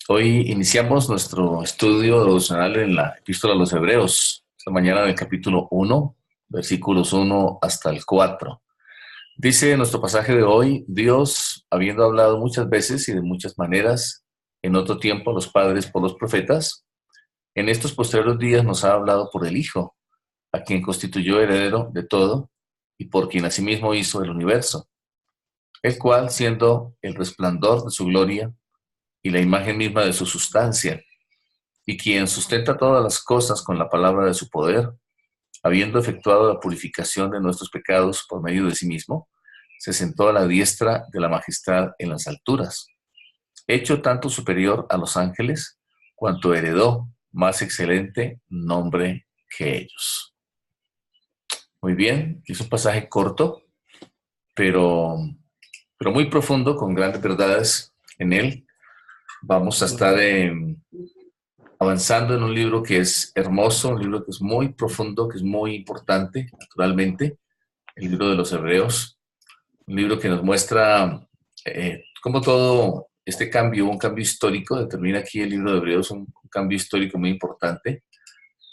Hoy iniciamos nuestro estudio devocional en la Epístola a los Hebreos, esta mañana del capítulo 1, versículos 1 hasta el 4. Dice nuestro pasaje de hoy: Dios, habiendo hablado muchas veces y de muchas maneras en otro tiempo a los padres por los profetas, en estos posteriores días nos ha hablado por el Hijo, a quien constituyó heredero de todo y por quien asimismo hizo el universo, el cual, siendo el resplandor de su gloria y la imagen misma de su sustancia, y quien sustenta todas las cosas con la palabra de su poder, habiendo efectuado la purificación de nuestros pecados por medio de sí mismo, se sentó a la diestra de la majestad en las alturas, hecho tanto superior a los ángeles, cuanto heredó más excelente nombre que ellos. Muy bien, es un pasaje corto, pero, pero muy profundo, con grandes verdades en él. Vamos a estar avanzando en un libro que es hermoso, un libro que es muy profundo, que es muy importante, naturalmente, el libro de los Hebreos, un libro que nos muestra cómo todo este cambio, un cambio histórico, determina aquí el libro de Hebreos un cambio histórico muy importante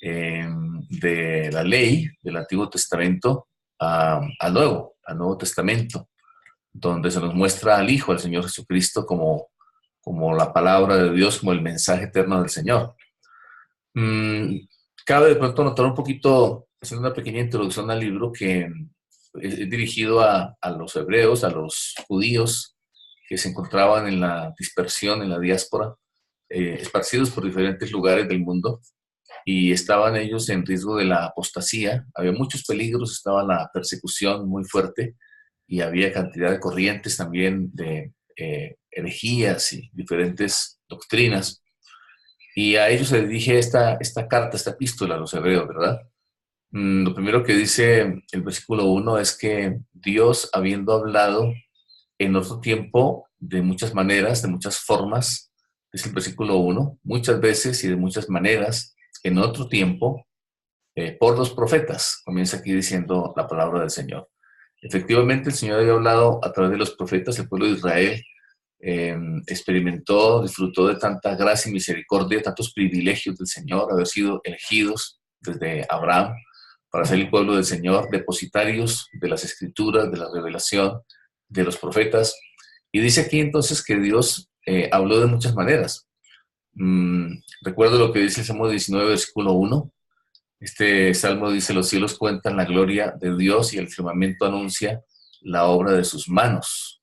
de la ley del Antiguo Testamento al Nuevo Testamento, donde se nos muestra al Hijo, al Señor Jesucristo, como la palabra de Dios, como el mensaje eterno del Señor. Mm, Cabe de pronto notar un poquito, haciendo una pequeña introducción al libro, que es dirigido a los hebreos, a los judíos que se encontraban en la dispersión, en la diáspora, esparcidos por diferentes lugares del mundo, y estaban ellos en riesgo de la apostasía. Había muchos peligros, estaba la persecución muy fuerte y había cantidad de corrientes también de herejías y diferentes doctrinas. Y a ellos se dirige esta carta, esta epístola a los hebreos, ¿verdad? Lo primero que dice el versículo 1 es que Dios, habiendo hablado en otro tiempo de muchas maneras, de muchas formas, es el versículo 1, muchas veces y de muchas maneras, en otro tiempo, por los profetas. Comienza aquí diciendo la palabra del Señor. Efectivamente, el Señor había hablado a través de los profetas. El pueblo de Israel experimentó, disfrutó de tanta gracia y misericordia, tantos privilegios del Señor, haber sido elegidos desde Abraham para ser el pueblo del Señor, depositarios de las escrituras, de la revelación, de los profetas. Y dice aquí entonces que Dios habló de muchas maneras. Recuerdo lo que dice el Salmo 19, versículo 1. Este salmo dice: los cielos cuentan la gloria de Dios y el firmamento anuncia la obra de sus manos.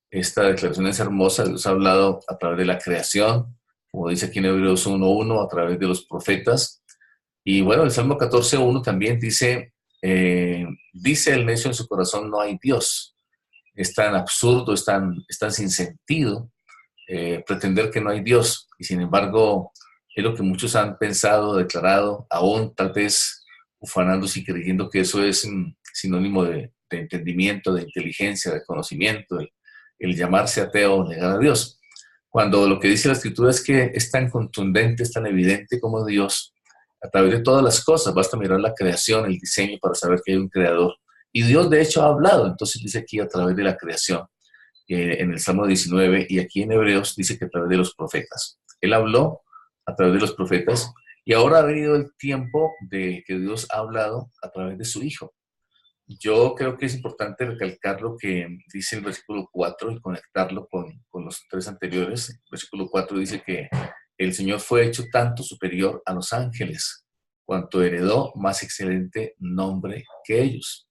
Esta declaración es hermosa. Dios ha hablado a través de la creación, como dice aquí en Hebreos 1:1, a través de los profetas. Y bueno, el Salmo 14:1 también dice el necio en su corazón: no hay Dios. Es tan absurdo, es tan sin sentido pretender que no hay Dios. Y sin embargo, es lo que muchos han pensado, declarado, aún tal vez ufanándose y creyendo que eso es un sinónimo de entendimiento, de inteligencia, de conocimiento, el llamarse ateo, negar a Dios. Cuando lo que dice la Escritura es que es tan contundente, es tan evidente como Dios, a través de todas las cosas, basta mirar la creación, el diseño, para saber que hay un creador. Y Dios de hecho ha hablado, entonces dice aquí a través de la creación, en el Salmo 19, y aquí en Hebreos dice que a través de los profetas. Él habló a través de los profetas, y ahora ha venido el tiempo de que Dios ha hablado a través de su Hijo. Yo creo que es importante recalcar lo que dice el versículo 4 y conectarlo con los tres anteriores. El versículo 4 dice que el Señor fue hecho tanto superior a los ángeles, cuanto heredó más excelente nombre que ellos.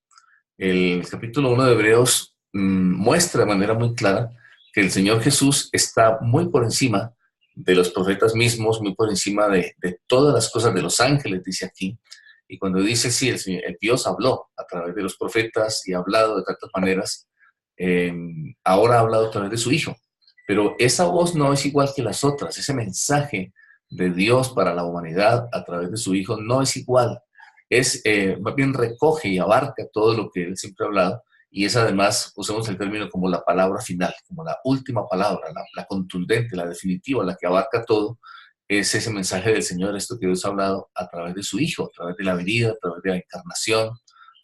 El capítulo 1 de Hebreos muestra de manera muy clara que el Señor Jesús está muy por encima de los profetas mismos, muy por encima de todas las cosas, de los ángeles, dice aquí. Y cuando dice, sí, el Dios habló a través de los profetas y ha hablado de tantas maneras, eh, ahora ha hablado a través de su Hijo. Pero esa voz no es igual que las otras. Ese mensaje de Dios para la humanidad a través de su Hijo no es igual. Más bien recoge y abarca todo lo que él siempre ha hablado, y es además, usamos el término como la palabra final, como la última palabra, la contundente, la definitiva, la que abarca todo. Es ese mensaje del Señor, esto que Dios ha hablado a través de su Hijo, a través de la venida, a través de la encarnación,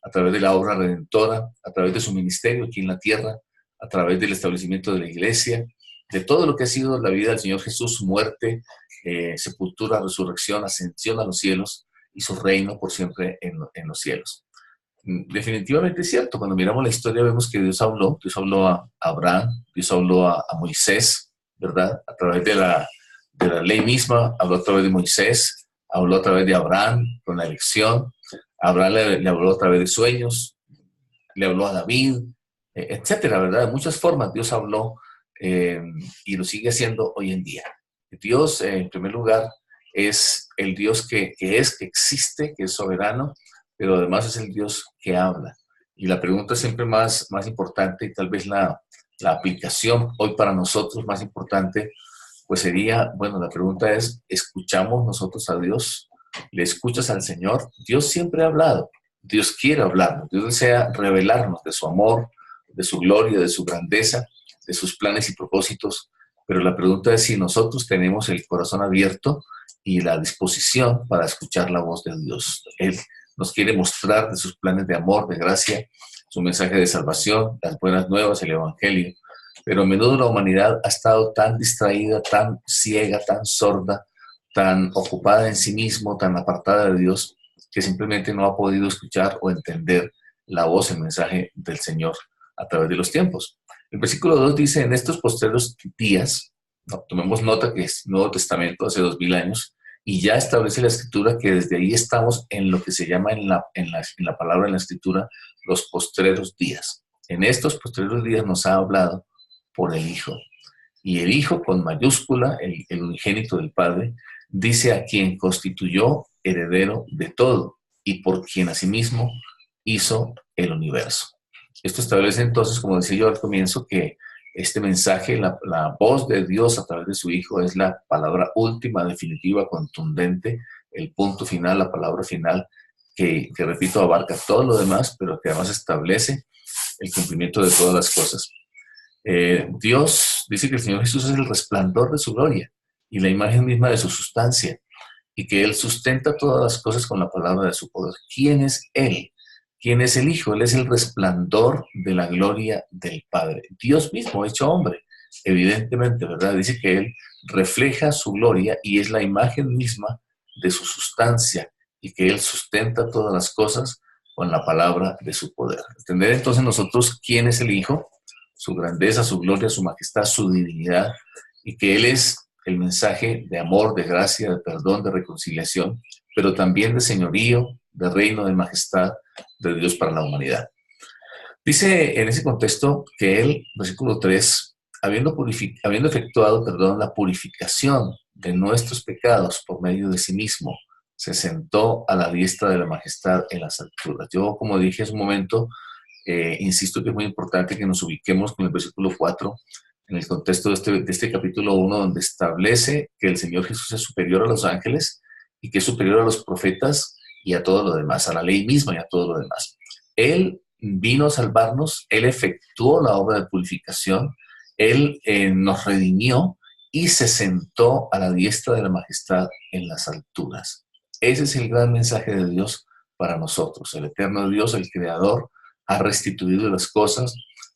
a través de la obra redentora, a través de su ministerio aquí en la tierra, a través del establecimiento de la iglesia, de todo lo que ha sido la vida del Señor Jesús, su muerte, sepultura, resurrección, ascensión a los cielos y su reino por siempre en los cielos. Definitivamente es cierto, cuando miramos la historia vemos que Dios habló a Abraham, Dios habló a Moisés, ¿verdad? A través de la ley misma, habló a través de Moisés, habló a través de Abraham con la elección, Abraham le habló a través de sueños, le habló a David, etcétera, ¿verdad? De muchas formas Dios habló y lo sigue haciendo hoy en día. Dios, en primer lugar, es el Dios que existe, que es soberano, pero además es el Dios que habla. Y la pregunta siempre más importante, y tal vez la aplicación hoy para nosotros más importante, pues sería, bueno, la pregunta es, ¿escuchamos nosotros a Dios? ¿Le escuchas al Señor? Dios siempre ha hablado, Dios quiere hablarnos, Dios desea revelarnos de su amor, de su gloria, de su grandeza, de sus planes y propósitos, pero la pregunta es si nosotros tenemos el corazón abierto y la disposición para escuchar la voz de Dios. Él nos quiere mostrar de sus planes de amor, de gracia, su mensaje de salvación, las buenas nuevas, el Evangelio. Pero a menudo la humanidad ha estado tan distraída, tan ciega, tan sorda, tan ocupada en sí mismo, tan apartada de Dios, que simplemente no ha podido escuchar o entender la voz, el mensaje del Señor a través de los tiempos. El versículo 2 dice, en estos postreros días, tomemos nota que es Nuevo Testamento hace 2000 años, y ya establece la Escritura que desde ahí estamos en lo que se llama en la palabra, en la Escritura, los postreros días. En estos postreros días nos ha hablado por el Hijo. Y el Hijo, con mayúscula, el unigénito del Padre, dice a quien constituyó heredero de todo y por quien asimismo hizo el universo. Esto establece entonces, como decía yo al comienzo, que este mensaje, la voz de Dios a través de su Hijo es la palabra última, definitiva, contundente, el punto final, la palabra final, que repito, abarca todo lo demás, pero que además establece el cumplimiento de todas las cosas. Dios dice que el Señor Jesús es el resplandor de su gloria y la imagen misma de su sustancia, y que Él sustenta todas las cosas con la palabra de su poder. ¿Quién es Él? ¿Quién es el Hijo? Él es el resplandor de la gloria del Padre. Dios mismo hecho hombre, evidentemente, ¿verdad? Dice que Él refleja su gloria y es la imagen misma de su sustancia y que Él sustenta todas las cosas con la palabra de su poder. Entender entonces nosotros quién es el Hijo, su grandeza, su gloria, su majestad, su divinidad, y que Él es el mensaje de amor, de gracia, de perdón, de reconciliación, pero también de señorío, de reino, de majestad de Dios para la humanidad. Dice en ese contexto que Él, versículo 3, habiendo efectuado, la purificación de nuestros pecados por medio de sí mismo, se sentó a la diestra de la majestad en las alturas. Yo, como dije hace un momento, insisto que es muy importante que nos ubiquemos con el versículo 4 en el contexto de este capítulo 1, donde establece que el Señor Jesús es superior a los ángeles y que es superior a los profetas y a todo lo demás, a la ley misma y a todo lo demás. Él vino a salvarnos, Él efectuó la obra de purificación, Él nos redimió y se sentó a la diestra de la majestad en las alturas. Ese es el gran mensaje de Dios para nosotros. El eterno Dios, el Creador, ha restituido las cosas,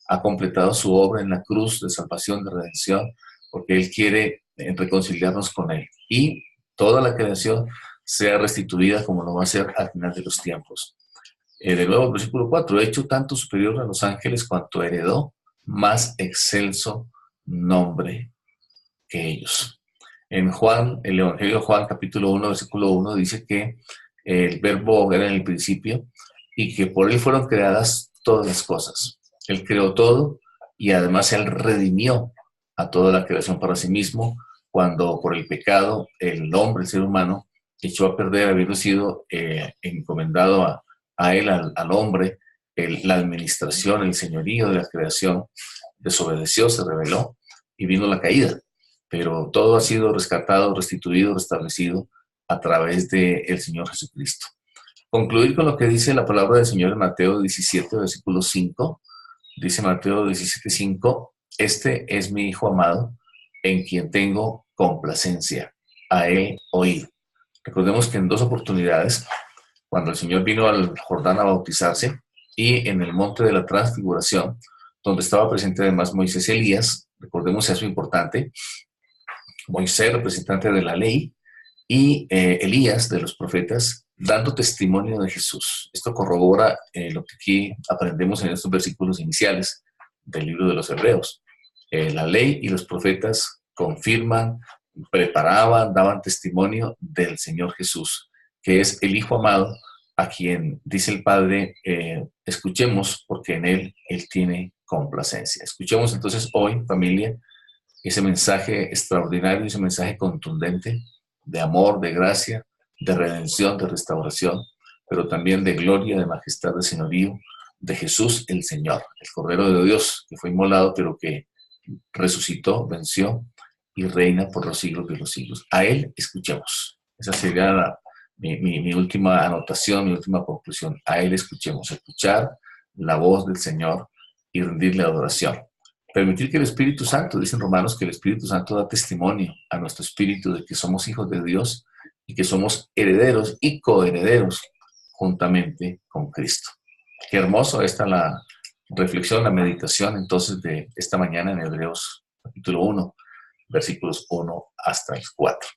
ha completado su obra en la cruz de salvación, de redención, porque Él quiere reconciliarnos con Él. Y toda la creación sea restituida como lo va a hacer al final de los tiempos. De nuevo, el versículo 4, hecho tanto superior a los ángeles cuanto heredó más excelso nombre que ellos. En Juan, el Evangelio de Juan, capítulo 1, versículo 1, dice que el verbo era en el principio y que por él fueron creadas todas las cosas. Él creó todo y además él redimió a toda la creación para sí mismo cuando por el pecado el hombre, el ser humano, echó a perder, habiendo sido encomendado a él, al hombre, la administración, el señorío de la creación, desobedeció, se rebeló y vino la caída. Pero todo ha sido rescatado, restituido, restablecido a través del Señor Jesucristo. Concluir con lo que dice la palabra del Señor en Mateo 17, versículo 5. Dice Mateo 17, 5, este es mi Hijo amado, en quien tengo complacencia, a él oír. Recordemos que en dos oportunidades, cuando el Señor vino al Jordán a bautizarse y en el monte de la transfiguración, donde estaba presente además Moisés y Elías, recordemos eso importante, Moisés, representante de la ley, y Elías, de los profetas, dando testimonio de Jesús. Esto corrobora lo que aquí aprendemos en estos versículos iniciales del libro de los Hebreos. La ley y los profetas confirman, preparaban, daban testimonio del Señor Jesús, que es el Hijo amado, a quien dice el Padre, escuchemos, porque en Él tiene complacencia. Escuchemos entonces hoy, familia, ese mensaje extraordinario, ese mensaje contundente de amor, de gracia, de redención, de restauración, pero también de gloria, de majestad, de señorío, de Jesús el Señor, el Cordero de Dios, que fue inmolado, pero que resucitó, venció y reina por los siglos de los siglos. A Él escuchemos. Esa sería mi última anotación, mi última conclusión. A Él escuchemos, escuchar la voz del Señor y rendirle adoración. Permitir que el Espíritu Santo, dicen Romanos, que el Espíritu Santo da testimonio a nuestro espíritu de que somos hijos de Dios y que somos herederos y coherederos juntamente con Cristo. Qué hermoso esta la reflexión, la meditación entonces de esta mañana en Hebreos capítulo 1, versículos 1 hasta el 4.